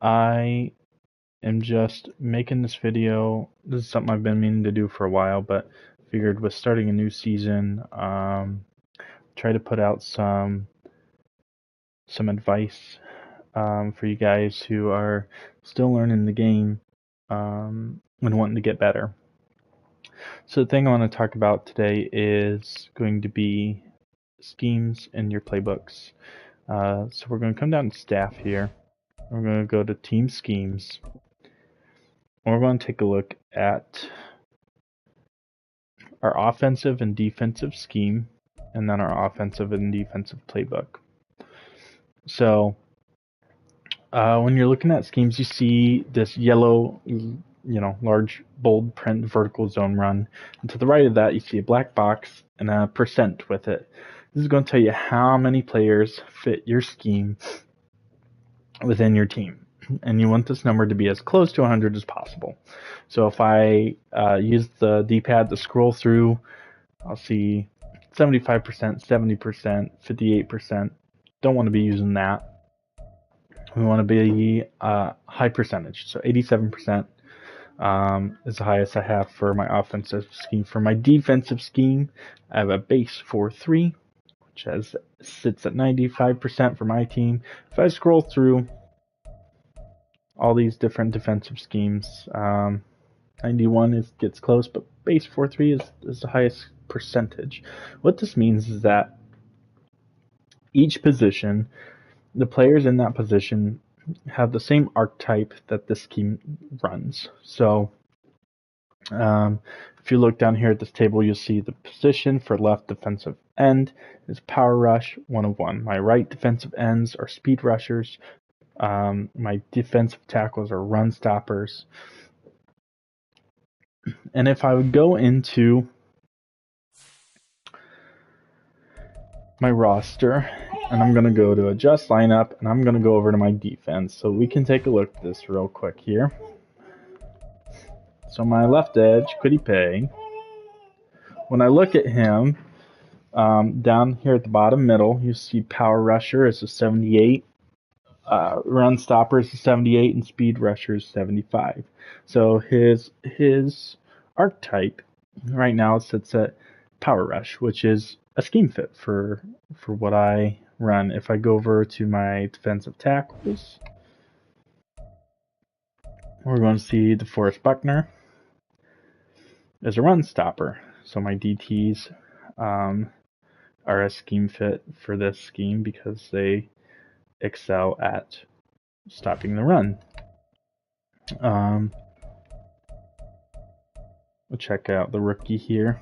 I am just making this video. This is something I've been meaning to do for a while, but figured with starting a new season, try to put out some advice for you guys who are still learning the game and wanting to get better. So the thing I want to talk about today is going to be schemes in your playbooks. So we're going to come down to staff here. We're going to go to team schemes. And we're going to take a look at our offensive and defensive scheme, and then our offensive and defensive playbook. So when you're looking at schemes, you see this yellow, large, bold print vertical zone run. And to the right of that, you see a black box and a percent with it. This is going to tell you how many players fit your scheme within your team. And you want this number to be as close to 100 as possible. So if I use the D-pad to scroll through, I'll see 75%, 70%, 58%. Don't want to be using that. We want to be high percentage. So 87% is the highest I have for my offensive scheme. For my defensive scheme, I have a base 4-3, which sits at 95% for my team. If I scroll through all these different defensive schemes, 91 gets close, but base 4-3 is the highest percentage. What this means is that each position, the players in that position have the same archetype that this scheme runs. So if you look down here at this table, you'll see the position for left defensive end is power rush 1 of 1. My right defensive ends are speed rushers. My defensive tackles are run stoppers. And if I would go into my roster, and I'm going to go to adjust lineup, and I'm going to go over to my defense. So we can take a look at this real quick here. So my left edge, Kwity Paye, when I look at him, down here at the bottom middle, you see power rusher is a 78, run stopper is a 78, and speed rusher is 75. So his archetype right now sits at power rush, which is a scheme fit for what I run. If I go over to my defensive tackles, we're going to see DeForest Buckner is a run stopper. So my DTs are a scheme fit for this scheme because they excel at stopping the run. We'll check out the rookie here.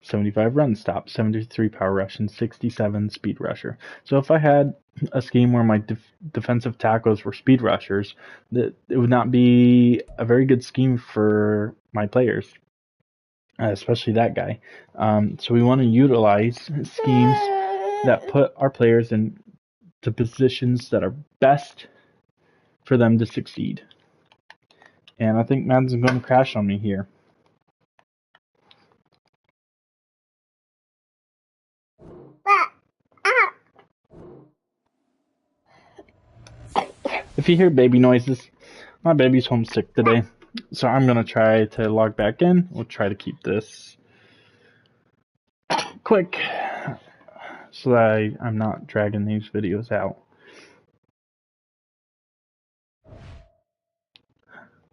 75 run stop, 73 power rush, and 67 speed rusher. So if I had a scheme where my defensive tackles were speed rushers, it would not be a very good scheme for my players, especially that guy. So we want to utilize schemes that put our players in to positions that are best for them to succeed. And I think Madden's going to crash on me here. If you hear baby noises, my baby's homesick today. So I'm going to try to log back in. We'll try to keep this quick so that I'm not dragging these videos out.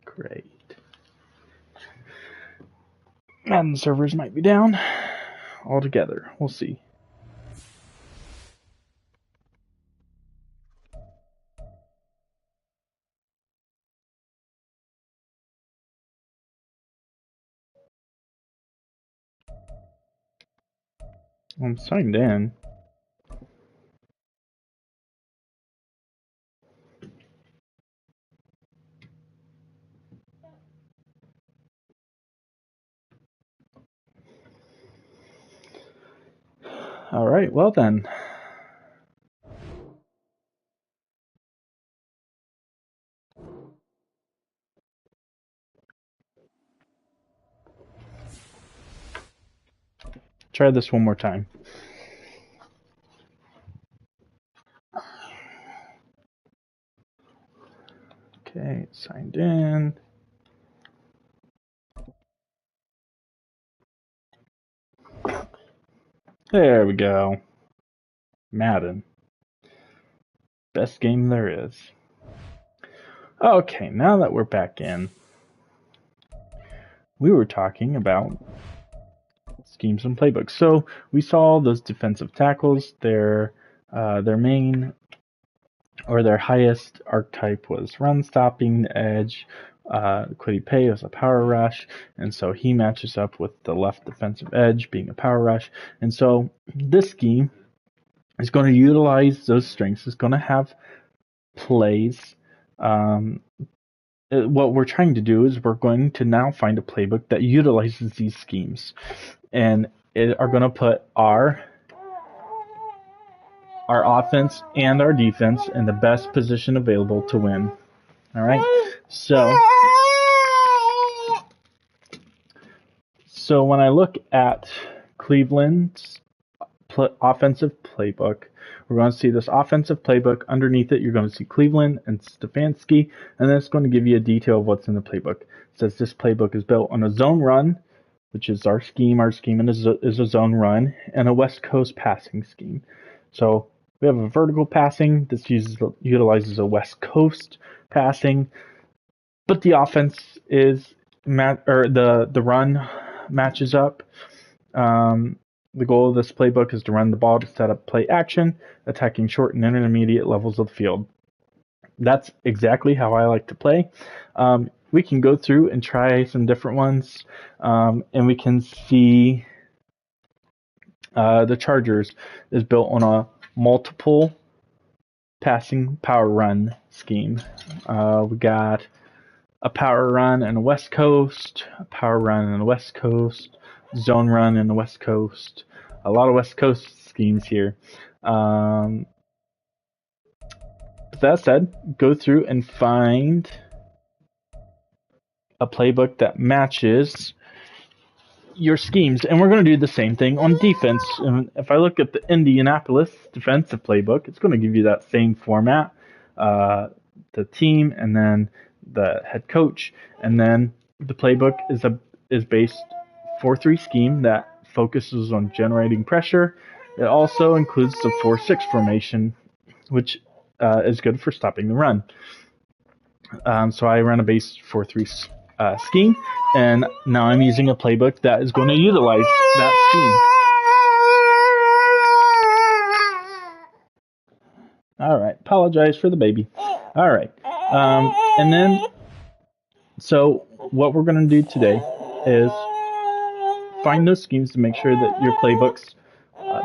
Great. Madden servers might be down altogether. We'll see. I'm signed in. All right, well then. Try this one more time. Okay, signed in. There we go. Madden. Best game there is. Okay, now that we're back in, we were talking about schemes and playbooks. So we saw those defensive tackles. Their main or their highest archetype was run stopping, edge. Kwity Paye was a power rush, and so he matches up with the left defensive edge being a power rush. And so this scheme is going to utilize those strengths. It's going to have plays. What we're trying to do is we're going to now find a playbook that utilizes these schemes, and are going to put our offense and our defense in the best position available to win. All right. So when I look at Cleveland's offensive playbook, we're going to see this offensive playbook. Underneath it, you're going to see Cleveland and Stefanski, and then it's going to give you a detail of what's in the playbook. It says this playbook is built on a zone run, which is our scheme. Our scheme is a zone run, and a West Coast passing scheme. So we have a vertical passing. This utilizes a West Coast passing, but the offense is the run matches up. The goal of this playbook is to run the ball to set up play action, attacking short and intermediate levels of the field. That's exactly how I like to play. We can go through and try some different ones, and we can see the Chargers is built on a multiple passing power run scheme. We got a power run in the West Coast, a power run in the West Coast, zone run in the West Coast. A lot of West Coast schemes here. But that said, go through and find a playbook that matches your schemes. And we're going to do the same thing on defense. And if I look at the Indianapolis defensive playbook, it's going to give you that same format. The team and then the head coach. And then the playbook is based 4-3 scheme that focuses on generating pressure. It also includes the 4-6 formation, which is good for stopping the run. So I run a base 4-3 scheme, and now I'm using a playbook that is going to utilize that scheme. All right, apologize for the baby. All right, and then so what we're going to do today is find those schemes to make sure that your playbooks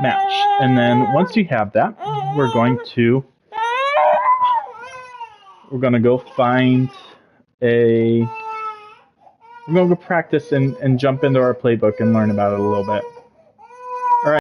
match. And then once you have that, we're going to go find we're going to go practice and jump into our playbook and learn about it a little bit.